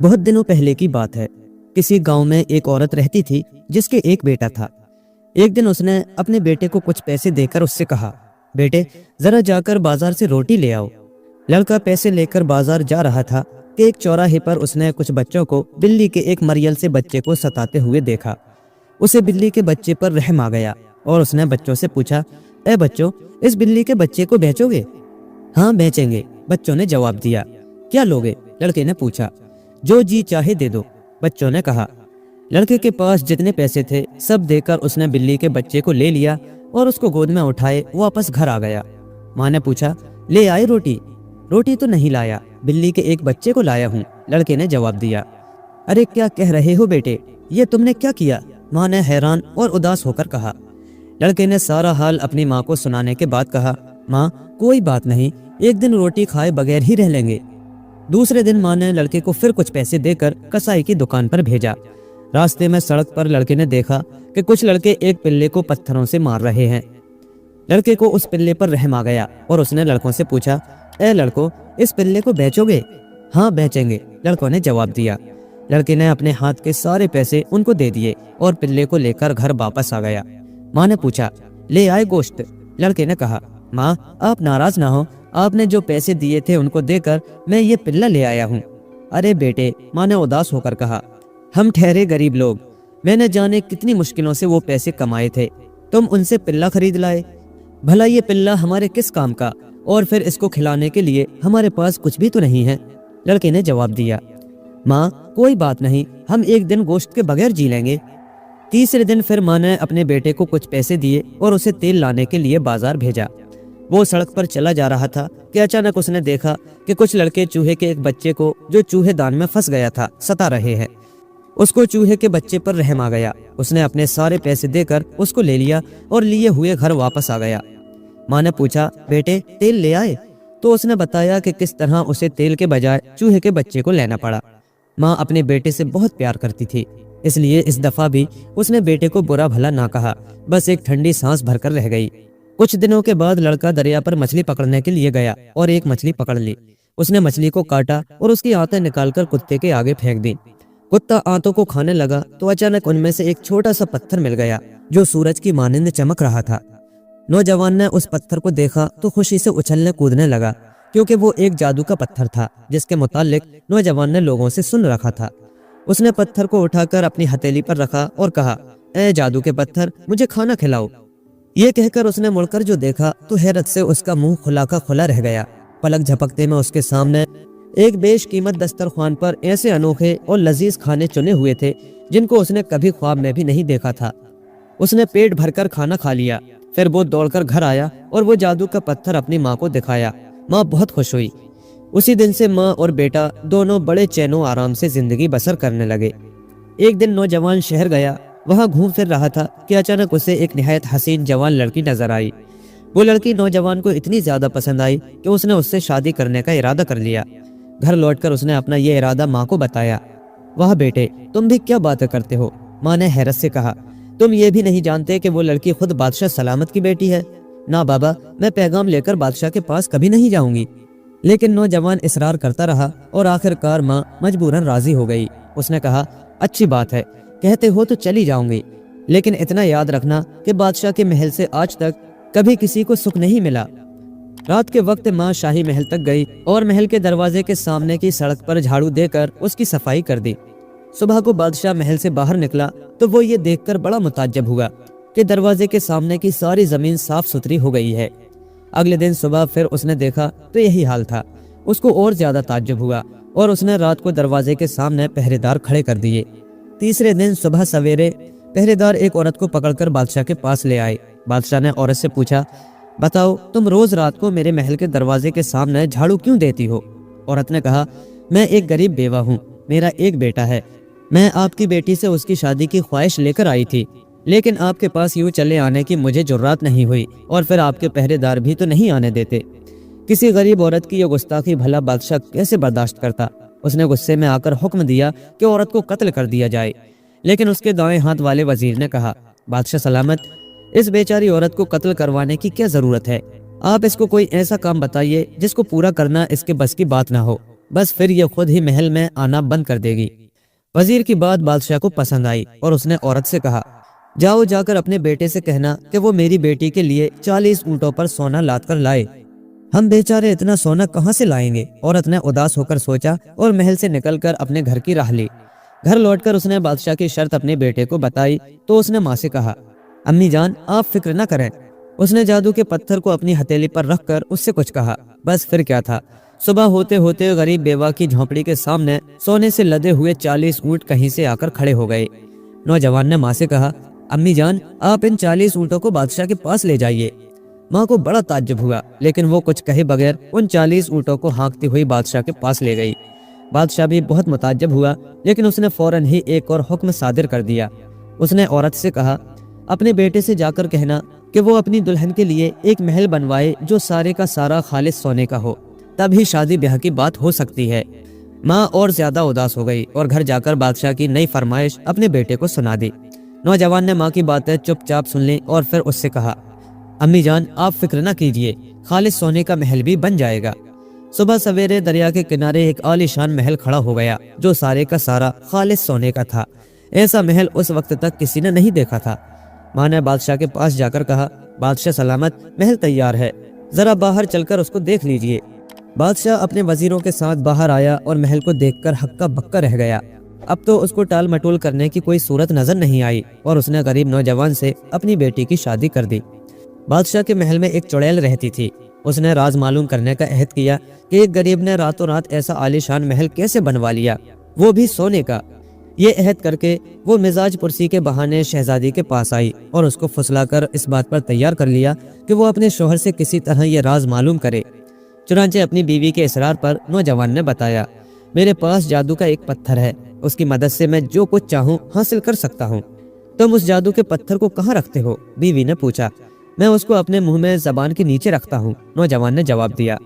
بہت دنوں پہلے کی بات ہے۔ کسی گاؤں میں ایک عورت رہتی تھی جس کے ایک بیٹا تھا۔ ایک دن اس نے اپنے بیٹے کو کچھ پیسے دے کر اس سے کہا، بیٹے ذرا جا کر بازار سے روٹی لے آؤ۔ لڑکا پیسے لے کر بازار جا رہا تھا کہ ایک چوراہے پر اس نے کچھ بچوں کو بلی کے ایک مریل سے بچے کو ستاتے ہوئے دیکھا۔ اسے بلی کے بچے پر رحم آ گیا اور اس نے بچوں سے پوچھا، اے بچوں، اس بلی کے بچے کو بیچو گے؟ ہاں بیچیں گے، بچوں نے جواب دیا۔ کیا لوگے؟ لڑکے نے پوچھا۔ جو جی چاہے دے دو، بچوں نے کہا۔ لڑکے کے پاس جتنے پیسے تھے سب دے کر اس نے بلی کے بچے کو لے لیا اور اس کو گود میں اٹھائے واپس گھر آ گیا۔ ماں نے پوچھا، لے آئے روٹی؟ روٹی تو نہیں لایا، بلی کے ایک بچے کو لایا ہوں، لڑکے نے جواب دیا۔ ارے کیا کہہ رہے ہو بیٹے، یہ تم نے کیا کیا؟ ماں نے حیران اور اداس ہو کر کہا۔ لڑکے نے سارا حال اپنی ماں کو سنانے کے بعد کہا، ماں کوئی بات نہیں، ایک دن روٹی کھائے بغیر ہی رہ لیں گے۔ دوسرے دن ماں نے لڑکے کو پھر کچھ پیسے دے کر کسائی کی دکان پر بھیجا۔ راستے میں سڑک پر لڑکے نے دیکھا کہ کچھ لڑکے ایک پلے کو پتھروں سے مار رہے ہیں۔ لڑکے کو اس پلے پر رحم آ گیا اور اس نے لڑکوں سے پوچھا، اے لڑکو، اس پلے کو بیچو گے؟ ہاں بیچیں گے، لڑکوں نے جواب دیا۔ لڑکے نے اپنے ہاتھ کے سارے پیسے ان کو دے دیے اور پلے کو لے کر گھر واپس آ گیا۔ ماں نے پوچھا، لے آئے گوشت؟ لڑکے نے کہا، ماں آپ ناراض نہ ہو، آپ نے جو پیسے دیے تھے ان کو دے کر میں یہ پلہ لے آیا ہوں۔ ارے بیٹے، ماں نے اداس ہو کر کہا، ہم ٹھہرے غریب لوگ، میں نے جانے کتنی مشکلوں سے وہ پیسے کمائے تھے، تم ان سے پلہ خرید لائے؟ بھلا یہ پلہ ہمارے کس کام کا، اور پھر اس کو کھلانے کے لیے ہمارے پاس کچھ بھی تو نہیں ہے۔ لڑکے نے جواب دیا، ماں کوئی بات نہیں، ہم ایک دن گوشت کے بغیر جی لیں گے۔ تیسرے دن پھر ماں نے اپنے بیٹے کو کچھ پیسے دیے اور اسے تیل لانے کے لیے بازار بھیجا۔ وہ سڑک پر چلا جا رہا تھا کہ اچانک اس نے دیکھا کہ کچھ لڑکے چوہے کے ایک بچے کو جو چوہے دان میں پھنس گیا تھا ستا رہے ہیں۔ اس کو چوہے کے بچے پر رحم آ گیا، اس نے اپنے سارے پیسے دے کر اس کو لے لیا اور لیے ہوئے گھر واپس آ گیا۔ ماں نے پوچھا، بیٹے تیل لے آئے؟ تو اس نے بتایا کہ کس طرح اسے تیل کے بجائے چوہے کے بچے کو لینا پڑا۔ ماں اپنے بیٹے سے بہت پیار کرتی تھی، اس لیے اس دفعہ بھی اس نے بیٹے کو برا بھلا نہ کہا، بس ایک ٹھنڈی سانس بھر کر رہ گئی۔ کچھ دنوں کے بعد لڑکا دریا پر مچھلی پکڑنے کے لیے گیا اور ایک مچھلی پکڑ لی۔ اس نے مچھلی کو کاٹا اور اس کی آنتیں نکال کر کتے کے آگے پھینک دی۔ کتا آنتوں کو کھانے لگا تو اچانک ان میں سے ایک چھوٹا سا پتھر مل گیا جو سورج کی مانند چمک رہا تھا۔ نوجوان نے اس پتھر کو دیکھا تو خوشی سے اچھلنے کودنے لگا، کیونکہ وہ ایک جادو کا پتھر تھا جس کے متعلق نوجوان نے لوگوں سے سن رکھا تھا۔ اس نے پتھر کو اٹھا کر اپنی ہتھیلی پر رکھا اور کہا، اے جادو کے پتھر، مجھے کھانا کھلاؤ۔ یہ کہہ کر اس نے مڑ کر جو دیکھا تو حیرت سے اس کا منہ کھلا کا کھلا رہ گیا۔ پلک جھپکتے میں اس کے سامنے ایک بیش قیمت دسترخوان پر ایسے انوکھے اور لذیذ کھانے چنے ہوئے تھے جن کو اس نے کبھی خواب میں بھی نہیں دیکھا تھا۔ اس نے پیٹ بھر کر کھانا کھا لیا، پھر وہ دوڑ کر گھر آیا اور وہ جادو کا پتھر اپنی ماں کو دکھایا۔ ماں بہت خوش ہوئی۔ اسی دن سے ماں اور بیٹا دونوں بڑے چین و آرام سے زندگی بسر کرنے لگے۔ ایک دن نوجوان شہر گیا، وہاں گھوم پھر رہا تھا کہ اچانک اسے ایک نہایت حسین جوان لڑکی نظر آئی۔ وہ لڑکی نوجوان کو اتنی زیادہ پسند آئی کہ اس نے اس سے شادی کرنے کا ارادہ کر لیا۔ گھر لوٹ کر اس نے اپنا یہ ارادہ ماں کو بتایا۔ واہ بیٹے، تم بھی کیا باتیں کرتے ہو؟ ماں نے حیرت سے کہا، تم یہ بھی نہیں جانتے کہ وہ لڑکی خود بادشاہ سلامت کی بیٹی ہے؟ نہ بابا، میں پیغام لے کر بادشاہ کے پاس کبھی نہیں جاؤں گی۔ لیکن نوجوان اصرار کرتا رہا اور آخر کار ماں مجبوراً راضی ہو گئی۔ اس نے کہا، اچھی بات ہے، کہتے ہو تو چلی جاؤں گی، لیکن اتنا یاد رکھنا کہ بادشاہ کے محل سے آج تک کبھی کسی کو سکھ نہیں ملا۔ رات کے وقت ماں شاہی محل تک گئی اور محل کے دروازے کے سامنے کی سڑک پر جھاڑو دے کر اس کی صفائی کر دی۔ صبح کو بادشاہ محل سے باہر نکلا تو وہ یہ دیکھ کر بڑا متعجب ہوا کہ دروازے کے سامنے کی ساری زمین صاف ستھری ہو گئی ہے۔ اگلے دن صبح پھر اس نے دیکھا تو یہی حال تھا۔ اس کو اور زیادہ تعجب ہوا اور اس نے رات کو دروازے کے سامنے پہرے دار کھڑے کر دیے۔ تیسرے دن صبح سویرے پہرے دار ایک عورت کو پکڑ کر بادشاہ کے پاس لے آئے۔ بادشاہ نے عورت سے پوچھا، بتاؤ تم روز رات کو میرے محل کے دروازے کے سامنے جھاڑو کیوں دیتی ہو؟ عورت نے کہا، میں ایک غریب بیوہ ہوں، میرا ایک بیٹا ہے، میں آپ کی بیٹی سے اس کی شادی کی خواہش لے کر آئی تھی، لیکن آپ کے پاس یوں چلے آنے کی مجھے جرات نہیں ہوئی، اور پھر آپ کے پہرے دار بھی تو نہیں آنے دیتے۔ کسی غریب عورت کی یہ گستاخی بھلا بادشاہ کیسے برداشت کرتا؟ اس نے غصے میں آ کر حکم دیا کہ عورت کو قتل کر دیا جائے، لیکن اس کے دائیں ہاتھ والے وزیر نے کہا، بادشاہ سلامت، اس بیچاری عورت کو قتل کروانے کی کیا ضرورت ہے؟ آپ اس کو کوئی ایسا کام بتائیے جس کو پورا کرنا اس کے بس کی بات نہ ہو۔ बस फिर ये खुद ही महल में आना बंद कर देगी। वजीर की बात बादशाह को पसंद आई और उसने औरत से कहा, जाओ जाकर अपने बेटे से कहना कि वो मेरी बेटी के लिए 40 ऊंटों पर सोना लाद कर लाए। हम बेचारे इतना सोना कहाँ से लाएंगे? औरत ने उदास होकर सोचा और महल से निकलकर अपने घर की राह ली। घर लौटकर उसने बादशाह की शर्त अपने बेटे को बताई तो उसने माँ से कहा, अम्मी जान आप फिक्र न करें। उसने जादू के पत्थर को अपनी हथेली पर रखकर उससे कुछ कहा। बस फिर क्या था, सुबह होते होते गरीब बेवा की झोंपड़ी के सामने सोने से लदे हुए 40 ऊंट कहीं से आकर खड़े हो गए। नौजवान ने माँ से कहा, अम्मी जान आप इन 40 ऊंटों को बादशाह के पास ले जाइए। माँ को बड़ा ताज्जुब हुआ, लेकिन वो कुछ कहे बगैर उन 40 ऊंटों को हाँकती हुई बादशाह के पास ले गई। बादशाह भी बहुत मुताज्जब हुआ, लेकिन उसने फौरन ही एक और हुक्म सादिर कर दिया। उसने औरत से कहा, अपने बेटे से जाकर कहना कि वो अपनी दुल्हन के लिए एक महल बनवाए जो सारे का सारा खालिस सोने का हो, तभी शादी ब्याह की बात हो सकती है। माँ और ज्यादा उदास हो गई और घर जाकर बादशाह की नई फरमाइश अपने बेटे को सुना दी। नौजवान ने माँ की बातें चुपचाप सुन ली और फिर उससे कहा, अम्मी जान आप फिक्र न कीजिए, खालिस सोने का महल भी बन जाएगा। सुबह सवेरे दरिया के किनारे एक आलीशान महल खड़ा हो गया जो सारे का सारा खालिस सोने का था। ऐसा महल उस वक्त तक किसी ने नहीं देखा था। माँ ने बादशाह के पास जाकर कहा, बादशाह सलामत, महल तैयार है, जरा बाहर चलकर उसको देख लीजिए। बादशाह अपने वजीरों के साथ बाहर आया और महल को देखकर हक्का बक्का रह गया। अब तो उसको टाल मटोल करने की कोई सूरत नजर नहीं आई और उसने गरीब नौजवान से अपनी बेटी की शादी कर दी। बादशाह के महल में एक चुड़ैल रहती थी। उसने राज मालूम करने का अहद किया कि एक गरीब ने रातों रात ऐसा आलीशान महल कैसे बनवा लिया, वो भी सोने का। ये अहद करके वो मिजाज पुरसी के बहाने शहजादी के पास आई और उसको फुसलाकर इस बात पर तैयार कर लिया कि वो अपने शोहर से किसी तरह ये राज मालूम करे। चुनांचे अपनी बीवी के इसरार पर नौजवान ने बताया, मेरे पास जादू का एक पत्थर है, उसकी मदद से मैं जो कुछ चाहूँ हासिल कर सकता हूँ। तुम उस जादू के पत्थर को कहाँ रखते हो? बीवी ने पूछा। मैं उसको अपने मुंह में जबान के नीचे रखता हूँ, नौजवान ने जवाब दिया।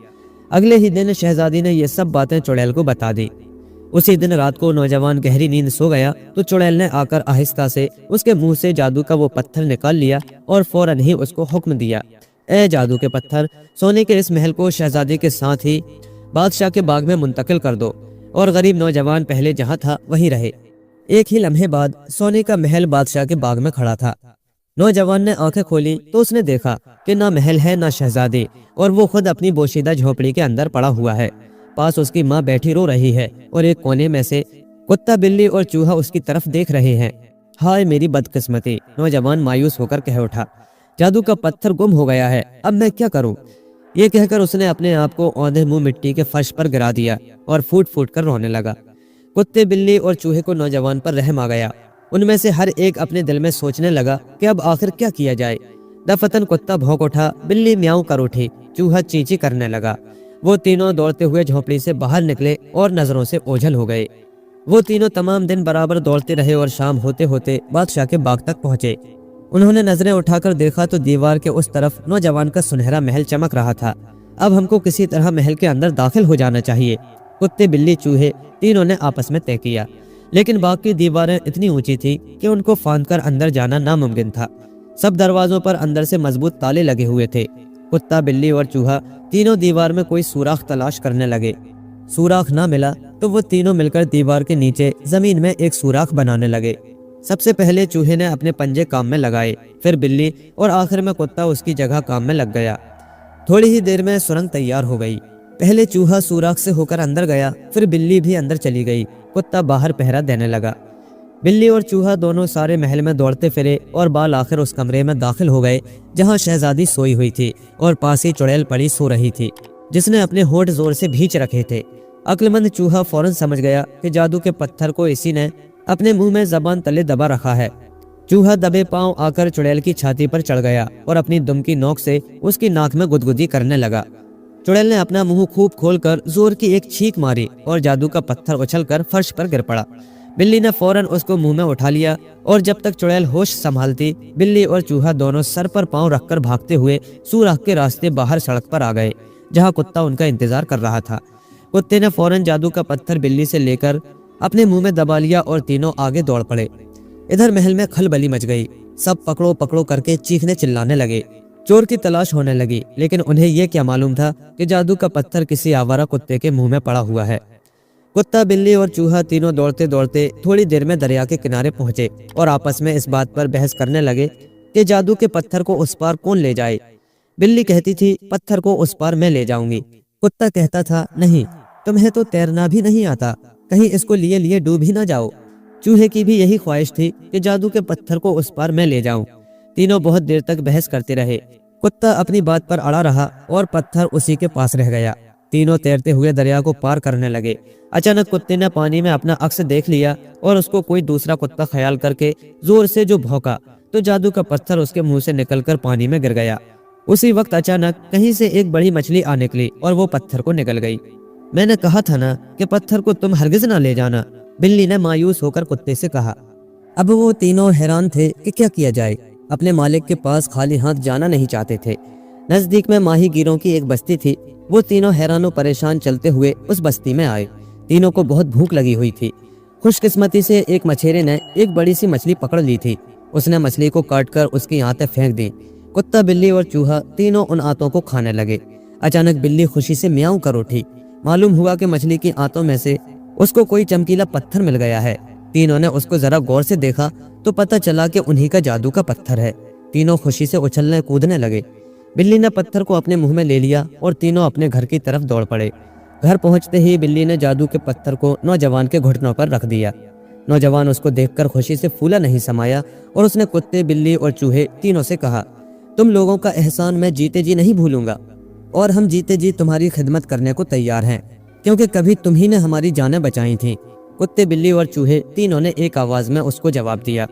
अगले ही दिन शहजादी ने ये सब बातें चुड़ैल को बता दी। उसी दिन रात को नौजवान गहरी नींद सो गया तो चुड़ैल ने आकर आहिस्ता से उसके मुंह से जादू का वो पत्थर निकाल लिया और फौरन ही उसको हुक्म दिया, ए जादू के पत्थर, सोने के इस महल को शहजादी के साथ ही बादशाह के बाग में मुंतकिल कर दो और गरीब नौजवान पहले जहाँ था वहीं रहे। एक ही लम्हे बाद सोने का महल बादशाह के बाग में खड़ा था। नौजवान ने आंखें खोली तो उसने देखा कि ना महल है ना शहजादी, और वो खुद अपनी बोशीदा झोपड़ी के अंदर पड़ा हुआ है। पास उसकी माँ बैठी रो रही है और एक कोने में से कुत्ता, बिल्ली और चूहा उसकी तरफ देख रहे हैं। हाय मेरी बदकिस्मती, नौजवान मायूस होकर कह उठा, जादू का पत्थर गुम हो गया है, अब मैं क्या करूं? ये कहकर उसने अपने आप को औंधे मुंह मिट्टी के फर्श पर गिरा दिया और फूट फूट कर रोने लगा। कुत्ते, बिल्ली और चूहे को नौजवान पर रहम आ गया। उनमें से हर एक अपने दिल में सोचने लगा कि अब आखिर क्या किया जाए। दफतन कुत्ता भौंक उठा, बिल्ली म्याऊं कर उठी, चूहा चींची करने लगा। वो तीनों दौड़ते हुए झोंपड़ी से बाहर निकले और नजरों से ओझल हो गए। वो तीनों तमाम दिन बराबर दौड़ते रहे और शाम होते होते बादशाह के बाग तक पहुंचे। उन्होंने नजरें उठाकर देखा तो दीवार के उस तरफ नौजवान का सुनहरा महल चमक रहा था। अब हमको किसी तरह महल के अंदर दाखिल हो जाना चाहिए, कुत्ते, बिल्ली, चूहे तीनों ने आपस में तय किया। लेकिन बाग की दीवारें इतनी ऊंची थी कि उनको फांदकर अंदर जाना नामुमकिन था। सब दरवाजों पर अंदर से मजबूत ताले लगे हुए थे। कुत्ता, बिल्ली और चूहा तीनों दीवार में कोई सुराख तलाश करने लगे। सुराख ना मिला तो वो तीनों मिलकर दीवार के नीचे जमीन में एक सुराख बनाने लगे। सबसे पहले चूहे ने अपने पंजे काम में लगाए, फिर बिल्ली और आखिर में कुत्ता उसकी जगह काम में लग गया। थोड़ी ही देर में सुरंग तैयार हो गई। पहले चूहा सुराख से होकर अंदर गया, फिर बिल्ली भी अंदर चली गई, कुत्ता बाहर पहरा देने लगा। बिल्ली और चूहा दोनों सारे महल में दौड़ते फिरे और बाल आखिर उस कमरे में दाखिल हो गए जहां शहजादी सोई हुई थी और पास ही चुड़ैल पड़ी सो रही थी जिसने अपने होंठ जोर से भींच रखे थे। अक्लमंद चूहा फौरन समझ गया कि जादू के पत्थर को इसी ने अपने मुंह में जबान तले दबा रखा है। चूहा दबे पांव आकर चुड़ैल की छाती पर चढ़ गया और अपनी दुम की नोक से उसकी नाक में गुदगुदी करने लगा। चुड़ैल ने अपना मुंह खूब खोलकर जोर की एक छींक मारी और जादू का पत्थर उछलकर फर्श पर गिर पड़ा। बिल्ली ने फौरन उसको मुंह में उठा लिया और जब तक चुड़ैल होश संभालती, बिल्ली और चूहा दोनों सर पर पांव रखकर भागते हुए सुराख के रास्ते बाहर सड़क पर आ गए जहां कुत्ता उनका इंतजार कर रहा था। कुत्ते ने फौरन जादू का पत्थर बिल्ली से लेकर अपने मुंह में दबा लिया और तीनों आगे दौड़ पड़े। इधर महल में खलबली मच गई। सब पकड़ो पकड़ो करके चीखने चिल्लाने लगे। चोर की तलाश होने लगी, लेकिन उन्हें यह क्या मालूम था कि जादू का पत्थर किसी आवारा कुत्ते के मुंह में पड़ा हुआ है। कुत्ता, बिल्ली और चूहा तीनों दौड़ते दौड़ते थोड़ी देर में दरिया के किनारे पहुंचे और आपस में इस बात पर बहस करने लगे कि जादू के पत्थर को उस पार कौन ले जाए। बिल्ली कहती थी, पत्थर को उस पार मैं ले जाऊंगी। कुत्ता कहता था, नहीं, तुम्हें तो तैरना भी नहीं आता, कहीं इसको लिए लिए डूब ही ना जाओ। चूहे की भी यही ख्वाहिश थी कि जादू के पत्थर को उस पार मैं ले जाऊं। तीनों बहुत देर तक बहस करते रहे। कुत्ता अपनी बात पर अड़ा रहा और पत्थर उसी के पास रह गया। तीनों तैरते हुए दरिया को पार करने लगे। अचानक कुत्ते ने पानी में अपना अक्स देख लिया और उसको कोई दूसरा कुत्ता ख्याल करके जोर से जो भौंका तो जादू का पत्थर उसके मुंह से निकलकर पानी में गिर गया। उसी वक्त अचानक कहीं से एक बड़ी मछली आ निकली और वो पत्थर को निगल गई। मैंने कहा था ना कि पत्थर को तुम हरगिज ना ले जाना, बिल्ली ने मायूस होकर कुत्ते से कहा। अब वो तीनों हैरान थे कि क्या किया जाए। अपने मालिक के पास खाली हाथ जाना नहीं चाहते थे। नजदीक में माही गिरों की एक बस्ती थी। वो तीनों हैरान परेशान चलते हुए उस बस्ती में आए। तीनों को बहुत भूख लगी हुई थी। खुशकिस्मती से एक मछेरे ने एक बड़ी सी मछली पकड़ ली थी। उसने मछली को काटकर उसकी आंतें फेंक दी। कुत्ता, बिल्ली और चूहा तीनों उन आंतों को खाने लगे। अचानक बिल्ली खुशी से म्याऊं कर उठी। मालूम हुआ कि मछली की आंतों में से उसको कोई चमकीला पत्थर मिल गया है। तीनों ने उसको जरा गौर से देखा तो पता चला कि उन्हीं का जादू का पत्थर है। तीनों खुशी से उछलने कूदने लगे। बिल्ली ने पत्थर को अपने मुंह में ले लिया और तीनों अपने घर की तरफ दौड़ पड़े। घर पहुंचते ही बिल्ली ने जादू के पत्थर को नौजवान के घुटनों पर रख दिया। नौजवान उसको देखकर खुशी से फूला नहीं समाया और उसने कुत्ते, बिल्ली और चूहे तीनों से कहा, तुम लोगों का एहसान मैं जीते जी नहीं भूलूंगा और हम जीते जी तुम्हारी खिदमत करने को तैयार हैं, क्योंकि कभी तुम ही ने हमारी जानें बचाई थीं। कुत्ते, बिल्ली और चूहे तीनों ने एक आवाज में उसको जवाब दिया,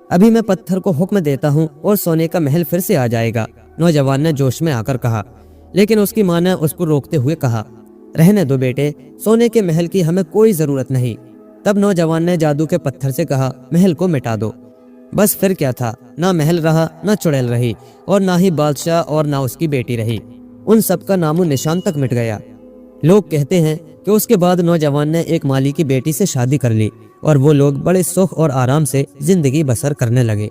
अभी मैं पत्थर को हुक्म देता हूँ और सोने का महल फिर से आ जाएगा। नौजवान ने जोश में आकर कहा, लेकिन उसकी माँ ने उसको रोकते हुए कहा, रहने दो बेटे, सोने के महल की हमें कोई जरूरत नहीं। तब नौजवान ने जादू के पत्थर से कहा, महल को मिटा दो। बस फिर क्या था, ना महल रहा, ना चुड़ैल रही और ना ही बादशाह और ना उसकी बेटी रही। उन सब का नामो निशान तक मिट गया। लोग कहते हैं कि उसके बाद नौजवान ने एक माली की बेटी से शादी कर ली और वो लोग बड़े सुख और आराम से जिंदगी बसर करने लगे।